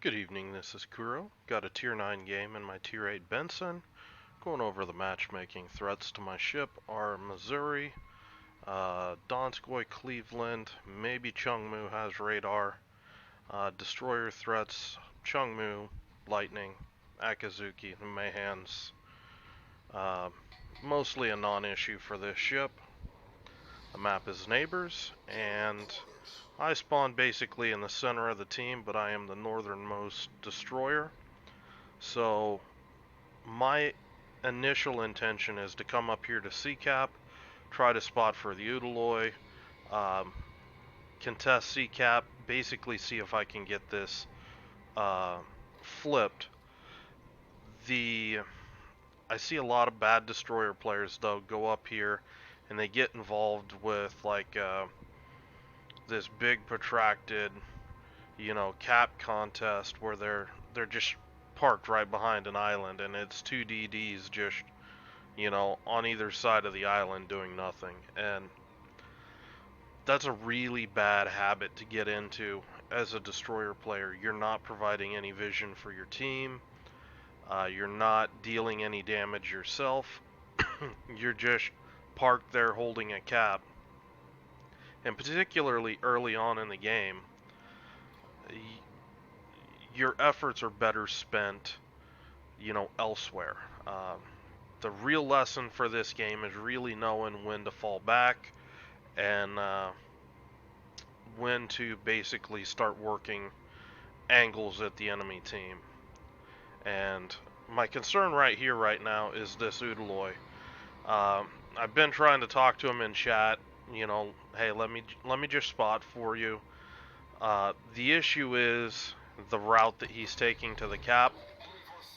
Good evening, this is Kuro. Got a tier 9 game in my tier 8 Benson. Going over the matchmaking. Threats to my ship are Missouri, Donskoy, Cleveland, maybe Chungmu has radar. Destroyer threats, Chungmu, Lightning, Akazuki, the Mayhans. Uh, Mostly a non-issue for this ship. The map is neighbors, and I spawn basically in the center of the team, but I am the northernmost destroyer. So my initial intention is to come up here to C-Cap, try to spot for the Udaloy, um, contest C-Cap, basically see if I can get this flipped. I see a lot of bad destroyer players though go up here and they get involved with like this big protracted, cap contest where they're just parked right behind an island and it's two DDs just on either side of the island doing nothing. And that's a really bad habit to get into as a destroyer player. You're not providing any vision for your team. You're not dealing any damage yourself. You're just parked there holding a cap. And particularly early on in the game, your efforts are better spent, elsewhere. The real lesson for this game is really knowing when to fall back and when to basically start working angles at the enemy team. And my concern right here, right now, is this Udaloy. I've been trying to talk to him in chat. Hey, let me just spot for you. The issue is the route that he's taking to the cap.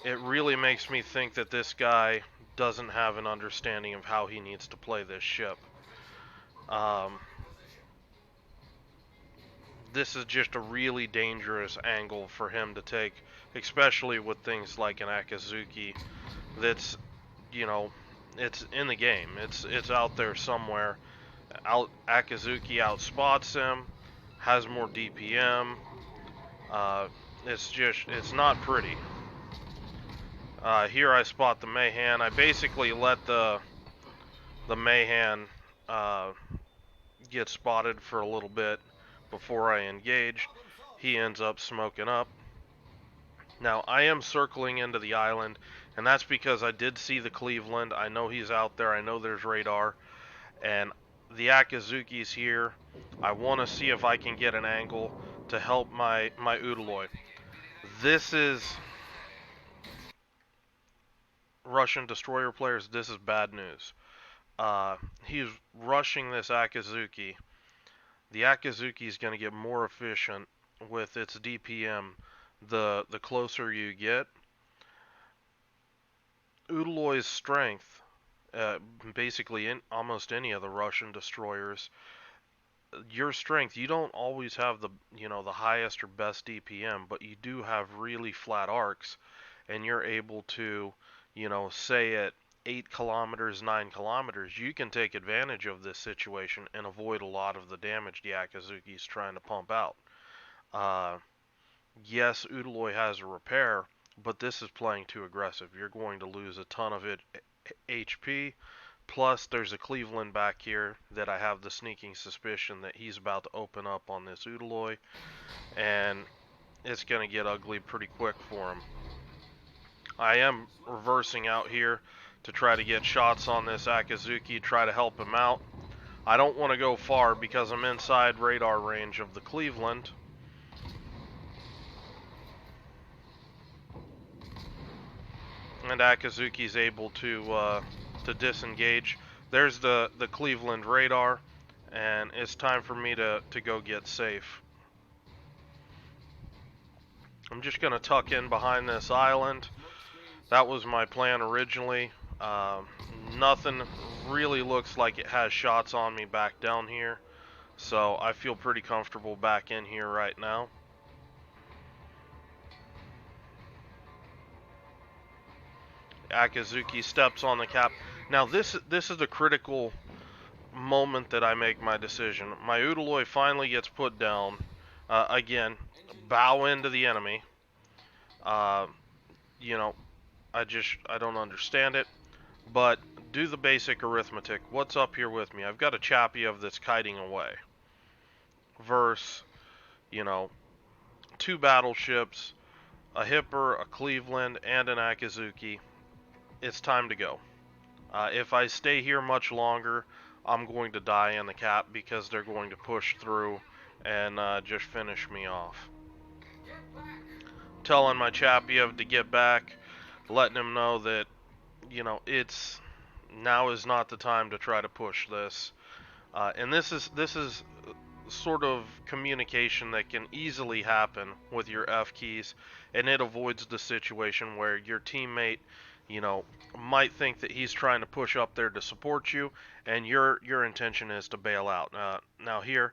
It really makes me think that this guy doesn't have an understanding of how he needs to play this ship. This is just a really dangerous angle for him to take, especially with things like an Akazuki that's, it's in the game. It's out there somewhere. Akazuki outspots him, has more DPM. It's not pretty. Here I spot the Mayhan. I basically let the Mayhan get spotted for a little bit before I engaged. He ends up smoking up. Now I am circling into the island, and that's because I did see the Cleveland. I know he's out there. I know there's radar, and the Akazuki's here. I want to see if I can get an angle to help my Udaloy. This is Russian destroyer players. This is bad news. He's rushing this Akazuki. The Akazuki is going to get more efficient with its DPM the closer you get. Udaloy's strength, basically in almost any of the Russian destroyers, your strength, you don't always have the highest or best DPM, but you do have really flat arcs, and you're able to, say at 8 kilometers, 9 kilometers, you can take advantage of this situation and avoid a lot of the damage the Akazuki's trying to pump out. Yes, Udaloy has a repair, but this is playing too aggressive. You're going to lose a ton of HP. Plus, there's a Cleveland back here that I have the sneaking suspicion that he's about to open up on this Udaloy, and it's going to get ugly pretty quick for him. I am reversing out here to try to get shots on this Akazuki, try to help him out. I don't want to go far because I'm inside radar range of the Cleveland. And Akazuki's able to disengage. There's the Cleveland radar, and it's time for me to go get safe. I'm just going to tuck in behind this island. That was my plan originally. Nothing really looks like it has shots on me back down here, so I feel pretty comfortable back in here right now. Akazuki steps on the cap. Now this is a critical moment that I make my decision. My Udaloy finally gets put down. Again, bow into the enemy. Uh, you know, I don't understand it. But do the basic arithmetic. What's up here with me? I've got a Chappie that's kiting away. Versus, you know, 2 battleships, a Hipper, a Cleveland, and an Akizuki. It's time to go. If I stay here much longer, I'm going to die in the cap because they're going to push through and just finish me off. Telling my Chapiev to get back, letting him know that, it's now is not the time to try to push this. And this is sort of communication that can easily happen with your F keys, and it avoids the situation where your teammate, you know, might think that he's trying to push up there to support you, and your intention is to bail out. Now here,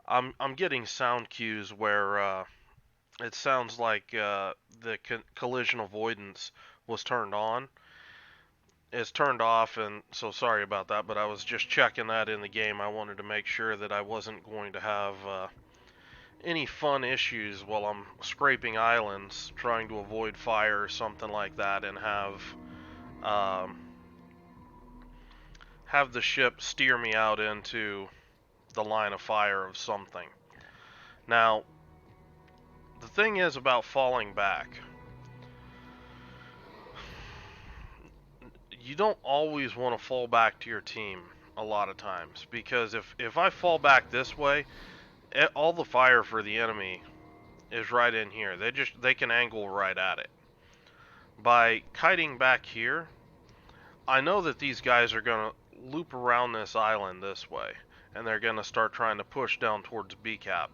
I'm getting sound cues where it sounds like the collision avoidance was turned on. It's turned off, and so sorry about that, but I was just checking that in the game. I wanted to make sure that I wasn't going to have any fun issues while I'm scraping islands, trying to avoid fire or something like that, and um, have the ship steer me out into the line of fire of something. Now, the thing is about falling back, you don't always want to fall back to your team a lot of times, because if I fall back this way, all the fire for the enemy is right in here. They can angle right at it. By kiting back here, I know that these guys are going to loop around this island this way, and they're going to start trying to push down towards B cap.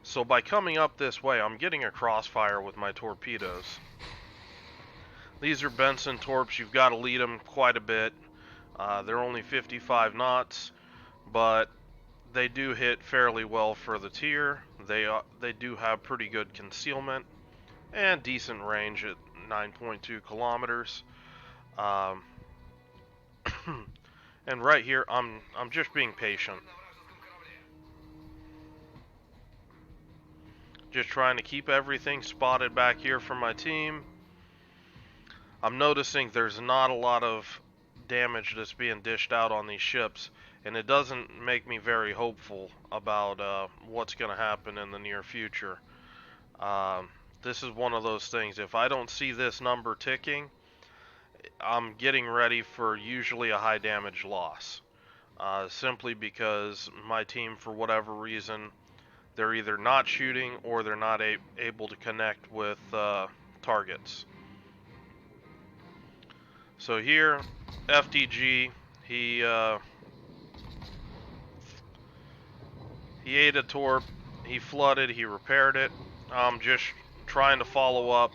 So by coming up this way, I'm getting a crossfire with my torpedoes. These are Benson torps. You've got to lead them quite a bit. They're only 55 knots, but they do hit fairly well for the tier. They do have pretty good concealment and decent range at 9.2 kilometers. Um, and right here, I'm just being patient, just trying to keep everything spotted back here for my team. I'm noticing there's not a lot of damage that's being dished out on these ships, and it doesn't make me very hopeful about what's going to happen in the near future. Um, this is one of those things. If I don't see this number ticking, I'm getting ready for usually a high damage loss. Simply because my team, for whatever reason, they're either not shooting or they're not able to connect with targets. So here, FDG, he ate a torp, he flooded, he repaired it. I'm just trying to follow up,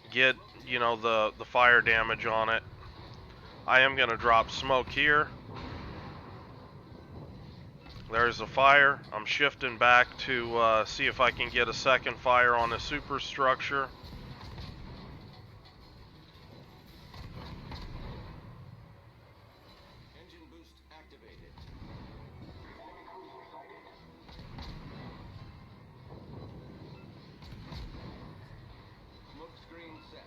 get the fire damage on it. I am gonna drop smoke here. There's the fire. I'm shifting back to see if I can get a second fire on the superstructure. Engine boost activated. Smoke screen set.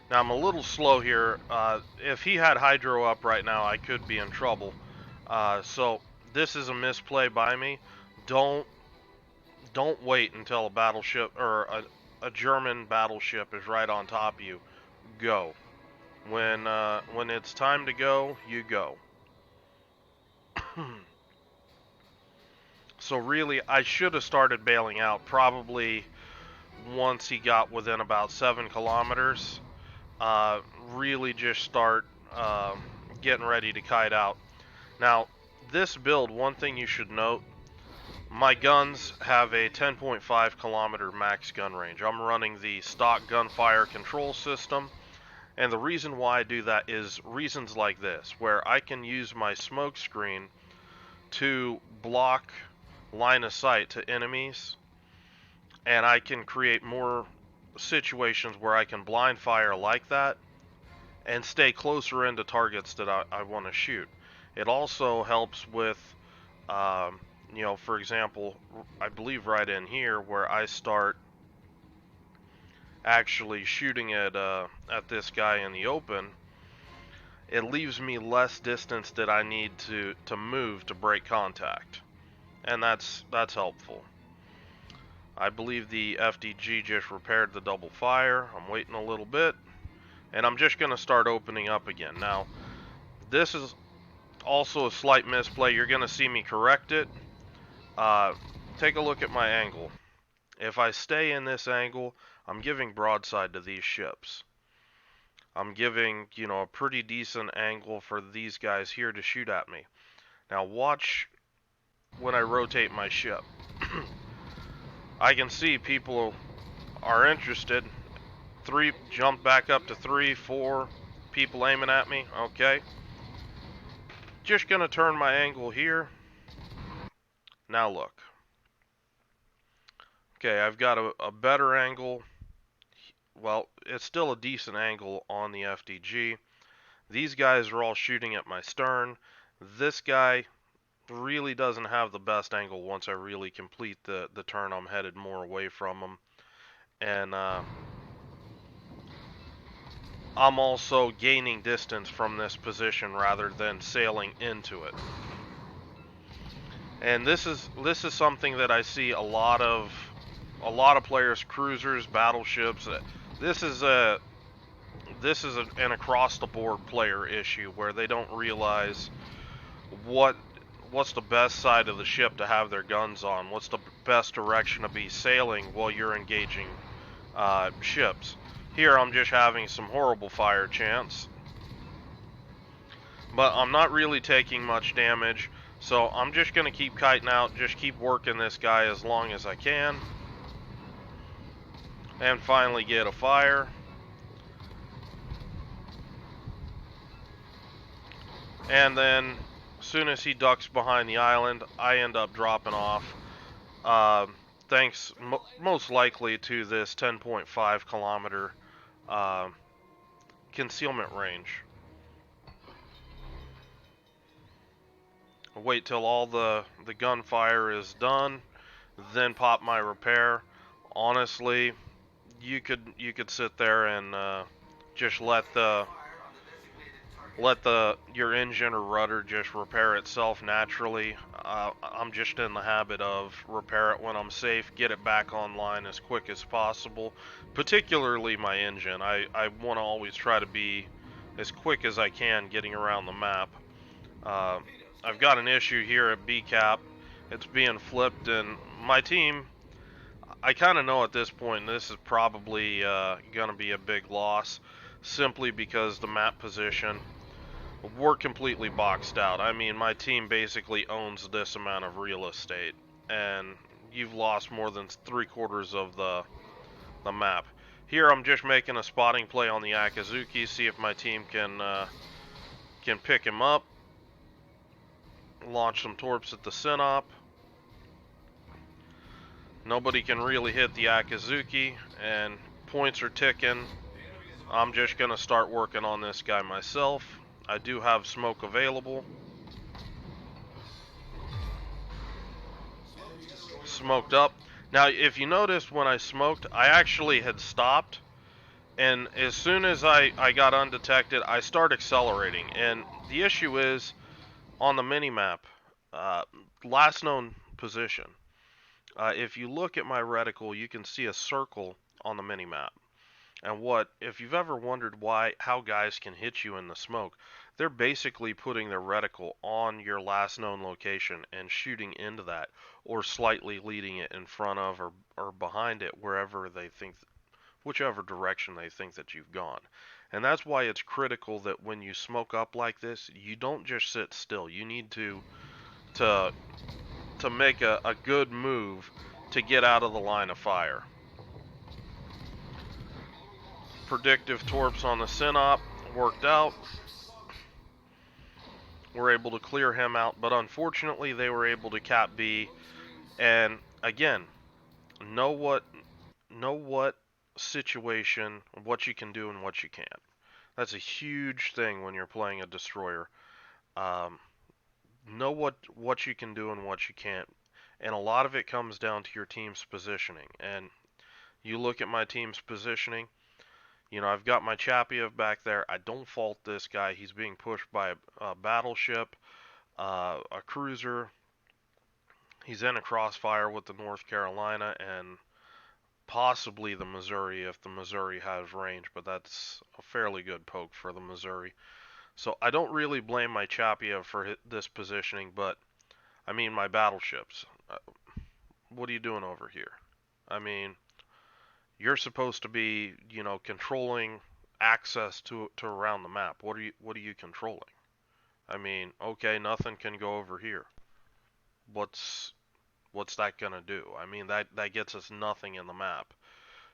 Now I'm a little slow here. If he had hydro up right now, I could be in trouble. So this is a misplay by me. Don't wait until a battleship or a German battleship is right on top of you. Go. When it's time to go, you go. So really, I should have started bailing out probably once he got within about 7 kilometers. Really just start getting ready to kite out. Now, this build, one thing you should note, my guns have a 10.5 kilometer max gun range. I'm running the stock gunfire control system, and the reason why I do that is reasons like this, where I can use my smoke screen to block line of sight to enemies, and I can create more situations where I can blind fire like that and stay closer into targets that I want to shoot. It also helps with you know, for example, I believe right in here where I start actually shooting at this guy in the open, it leaves me less distance that I need to move to break contact, and that's helpful. I believe the FDG just repaired the double fire. I'm waiting a little bit, and I'm just going to start opening up again. Now, this is also a slight misplay. You're going to see me correct it. Take a look at my angle. If I stay in this angle, I'm giving broadside to these ships. I'm giving, you know, a pretty decent angle for these guys here to shoot at me. Now watch when I rotate my ship. I can see people are interested. 3, jump back up to 3, 4 people aiming at me. Okay. Just gonna turn my angle here. Now look. Okay, I've got a better angle. Well, it's still a decent angle on the FDG. These guys are all shooting at my stern. This guy really doesn't have the best angle once I really complete the turn. I'm headed more away from him. And I'm also gaining distance from this position rather than sailing into it. And this is something that I see a lot of players, cruisers, battleships. This is an across the board player issue where they don't realize what's the best side of the ship to have their guns on. What's the best direction to be sailing while you're engaging ships. Here I'm just having some horrible fire chance, but I'm not really taking much damage, so I'm just going to keep kiting out, just keep working this guy as long as I can, and finally get a fire. And then as soon as he ducks behind the island, I end up dropping off, thanks most likely to this 10.5 kilometer concealment range. Wait till all the gunfire is done, then pop my repair. Honestly, you could sit there and just let your engine or rudder just repair itself naturally. I'm just in the habit of repair it when I'm safe, get it back online as quick as possible. Particularly my engine. I want to always try to be as quick as I can getting around the map. I've got an issue here at B cap. It's being flipped, and my team, I kind of know at this point this is probably going to be a big loss, simply because the map position, we're completely boxed out. I mean, my team basically owns this amount of real estate, and you've lost more than 3/4 of the map. Here I'm just making a spotting play on the Akazuki, see if my team can pick him up. Launch some torps at the Sinop. Nobody can really hit the Akazuki, and points are ticking. I'm just going to start working on this guy myself. I do have smoke available. Smoked up. Now, if you noticed when I smoked, I actually had stopped, and as soon as I got undetected, I start accelerating. And the issue is, on the minimap, last known position, if you look at my reticle, you can see a circle on the minimap. And if you've ever wondered how guys can hit you in the smoke, they're basically putting their reticle on your last known location and shooting into that, or slightly leading it in front of or behind it, whichever direction they think that you've gone. And that's why it's critical that when you smoke up like this, you don't just sit still. You need to make a good move to get out of the line of fire. Predictive torps on the Sinop worked out. We're able to clear him out, but unfortunately they were able to cap B. And again, know what situation, what you can do and what you can't. That's a huge thing when you're playing a destroyer. Know what you can do and what you can't. And a lot of it comes down to your team's positioning. And you look at my team's positioning, I've got my Chapiev back there. I don't fault this guy. He's being pushed by a battleship, a cruiser. He's in a crossfire with the North Carolina and possibly the Missouri if the Missouri has range, but that's a fairly good poke for the Missouri. So I don't really blame my Chapiev for this positioning, but I mean my battleships. What are you doing over here? I mean, you're supposed to be, controlling access to around the map. What are you controlling? I mean, okay, nothing can go over here. What's what's that gonna do? I mean, that gets us nothing in the map.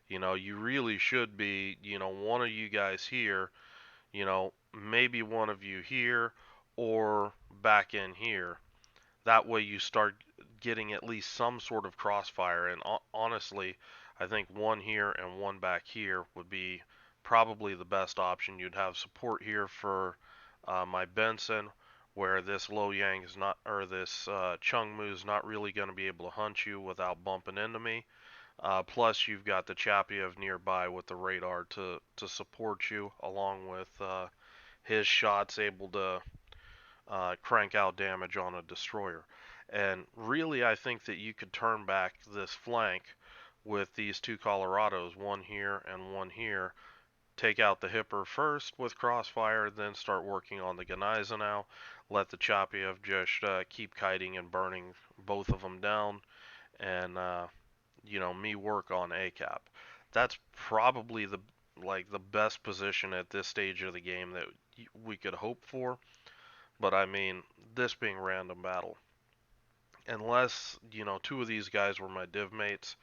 You really should be, one of you guys here, maybe one of you here or back in here. That way you start getting at least some sort of crossfire. And honestly, I think one here and one back here would be probably the best option. You'd have support here for my Benson, where this Lo Yang is not, or this Chung Mu is not really going to be able to hunt you without bumping into me. Plus, you've got the Chapiev nearby with the radar to support you, along with his shots able to crank out damage on a destroyer. And really, I think that you could turn back this flank with these two Colorados, one here and one here. Take out the Hipper first with Crossfire, then start working on the Gneisenau. Let the Chapiev just keep kiting and burning both of them down, and me work on ACAP. That's probably the best position at this stage of the game that we could hope for. But I mean, this being random battle, unless two of these guys were my div mates,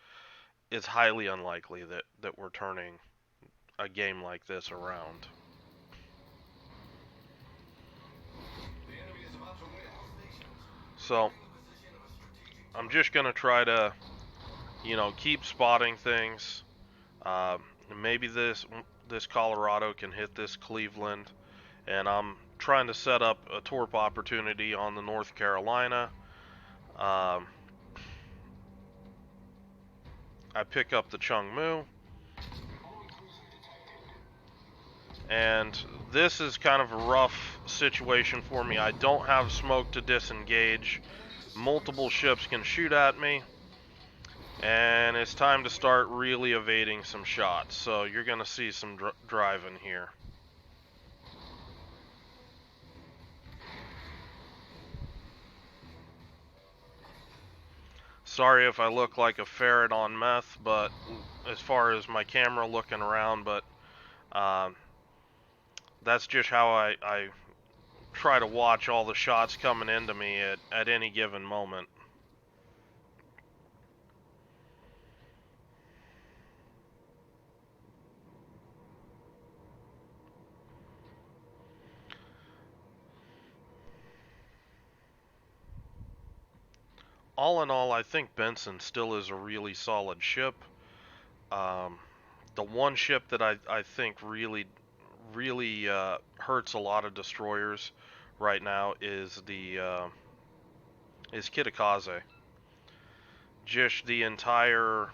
it's highly unlikely that we're turning a game like this around. So I'm just gonna try to keep spotting things. Uh, Maybe this Colorado can hit this Cleveland, and I'm trying to set up a torp opportunity on the North Carolina. Um, I pick up the Chung Mu, and this is kind of a rough situation for me. I don't have smoke to disengage. Multiple ships can shoot at me, and it's time to start really evading some shots. So you're going to see some driving here. Sorry if I look like a ferret on meth, but as far as my camera looking around, but that's just how I try to watch all the shots coming into me at any given moment. All in all, I think Benson still is a really solid ship. Um, the one ship that I think really hurts a lot of destroyers right now is is Kitakaze. Just the entire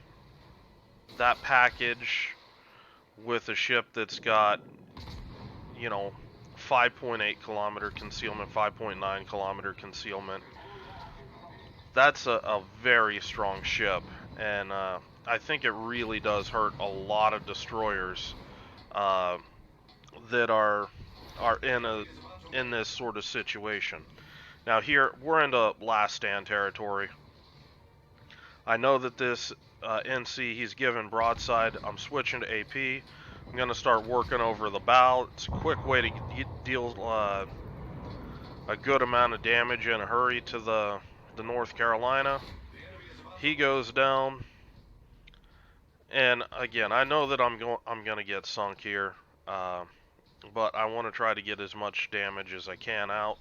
that package with a ship that's got 5.8 kilometer concealment, 5.9 kilometer concealment. That's a very strong ship, and I think it really does hurt a lot of destroyers uh, that are in this sort of situation. Now here we're into last stand territory. I know that this NC he's given broadside. I'm switching to AP. I'm gonna start working over the bow. It's a quick way to deal a good amount of damage in a hurry to the North Carolina. He goes down, and again, I know that I'm gonna get sunk here, but I want to try to get as much damage as I can out.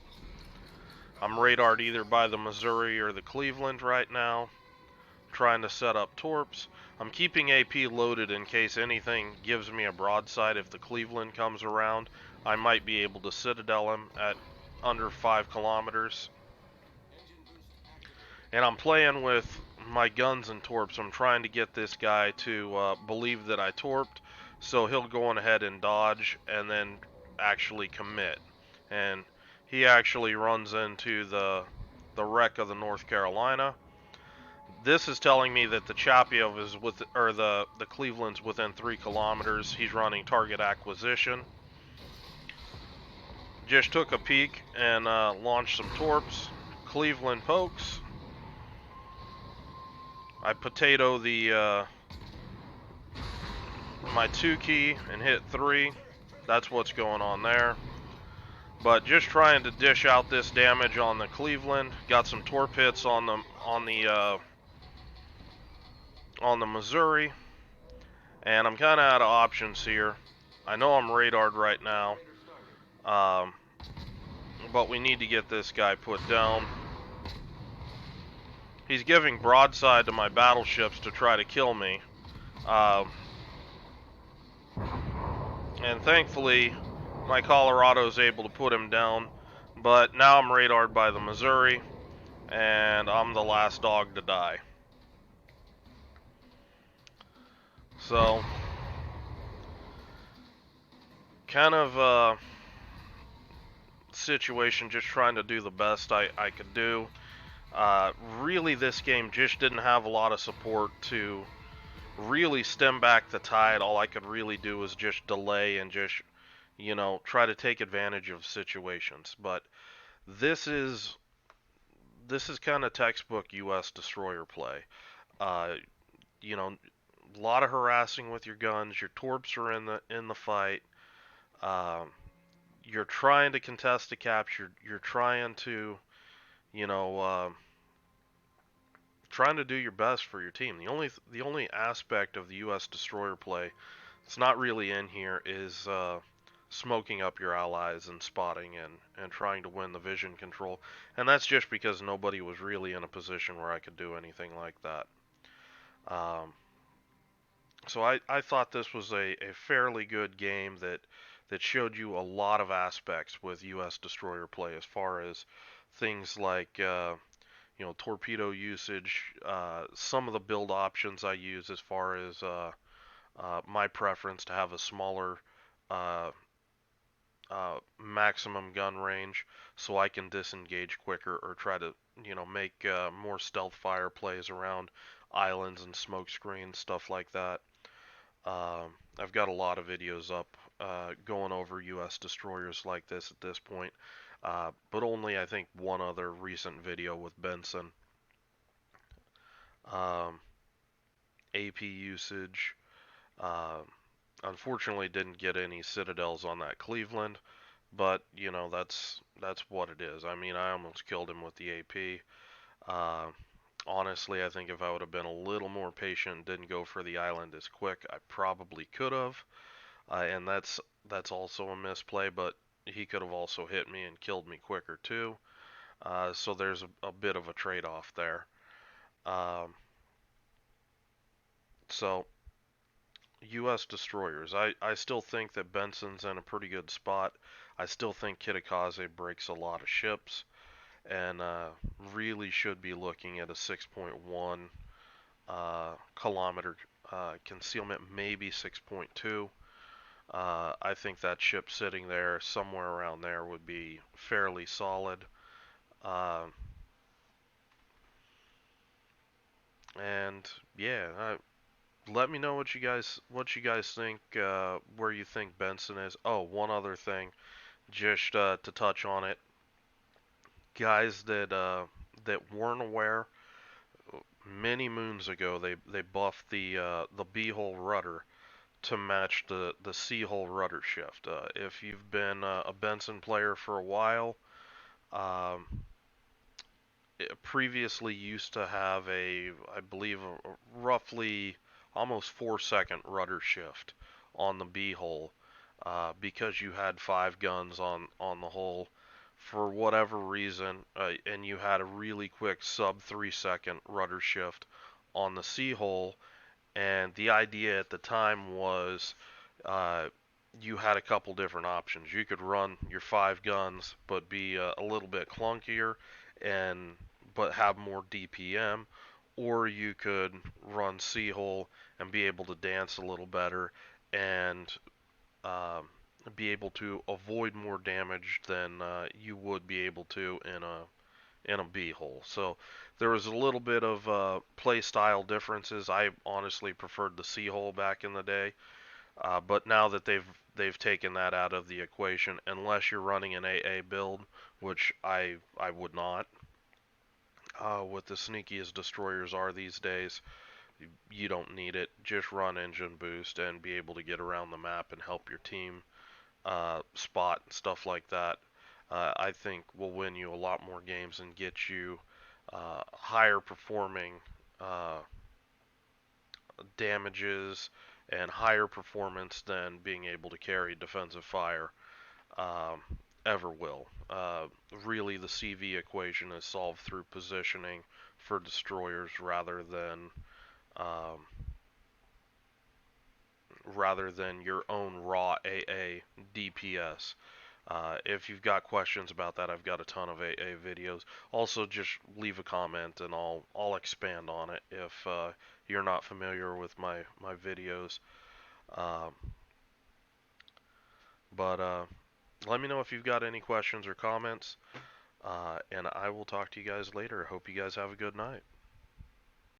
I'm radared either by the Missouri or the Cleveland right now, trying to set up torps. I'm keeping AP loaded in case anything gives me a broadside. If the Cleveland comes around, I might be able to Citadel him at under 5 kilometers. and I'm playing with my guns and torps. I'm trying to get this guy to believe that I torped, so he'll go on ahead and dodge and then actually commit. And he actually runs into the wreck of the North Carolina. This is telling me that the Chapiev is with, or the Cleveland's within 3 kilometers. He's running target acquisition. Just took a peek and launched some torps. Cleveland pokes. I potato the my 2 key and hit 3. That's what's going on there. But just trying to dish out this damage on the Cleveland. Got some torp hits on the Missouri, and I'm kind of out of options here. I know I'm radared right now, um, but we need to get this guy put down. He's giving broadside to my battleships to try to kill me. And thankfully, my Colorado's able to put him down. But now I'm radared by the Missouri, and I'm the last dog to die. So, kind of situation, just trying to do the best I could do. Really, this game just didn't have a lot of support to really stem back the tide. All I could really do was just delay and just, try to take advantage of situations. But this is kind of textbook U.S. destroyer play. Uh, a lot of harassing with your guns. Your torps are in the fight. Um, you're trying to contest a capture. You're trying to, you know, trying to do your best for your team. The only aspect of the U.S. destroyer play that's not really in here is smoking up your allies and spotting and trying to win the vision control. And that's just because nobody was really in a position where I could do anything like that. Um, so I thought this was a fairly good game that showed you a lot of aspects with U.S. destroyer play, as far as things like torpedo usage, some of the build options I use, as far as my preference to have a smaller uh, maximum gun range so I can disengage quicker, or try to make more stealth fire plays around islands and smoke screens, stuff like that. I've got a lot of videos up going over U.S. destroyers like this at this point, but only I think one other recent video with Benson. Um, AP usage. Uh, Unfortunately, didn't get any citadels on that Cleveland, but that's what it is. I mean, I almost killed him with the AP. Uh, Honestly, I think if I would have been a little more patient and didn't go for the island as quick, I probably could have. And that's also a misplay, but he could have also hit me and killed me quicker too. So there's a bit of a trade-off there. Um, so U.S. destroyers, I still think that Benson's in a pretty good spot. I still think Kitakaze breaks a lot of ships, and really should be looking at a 6.1 kilometer concealment, maybe 6.2. I think that ship sitting there somewhere around there would be fairly solid. Uh, and yeah, let me know what you guys think. Where you think Benson is. Oh, one other thing, just to touch on it, guys that weren't aware, many moons ago they buffed the B-hole rudder to match the C-hole rudder shift. If you've been a Benson player for a while, um, it previously used to have I believe, a roughly almost 4-second rudder shift on the B hole, because you had 5 guns on the hull for whatever reason, and you had a really quick sub 3-second rudder shift on the C hole. And the idea at the time was, uh, you had a couple different options. You could run your 5 guns, but be a little bit clunkier, and but have more DPM, or you could run C-hole and be able to dance a little better and um, be able to avoid more damage than you would be able to in a B hole. So there was a little bit of play style differences. I honestly preferred the C hole back in the day, but now that they've taken that out of the equation, unless you're running an AA build, which I would not. With the sneaky as destroyers are these days, you don't need it. Just run engine boost and be able to get around the map and help your team spot and stuff like that. I think will win you a lot more games and get you higher performing uh, damages and higher performance than being able to carry defensive fire um, ever will. Really, the CV equation is solved through positioning for destroyers um, rather than your own raw AA DPS. If you've got questions about that, I've got a ton of AA videos. Also, just leave a comment and I'll expand on it if you're not familiar with my videos. Um, but let me know if you've got any questions or comments, and I will talk to you guys later. Hope you guys have a good night.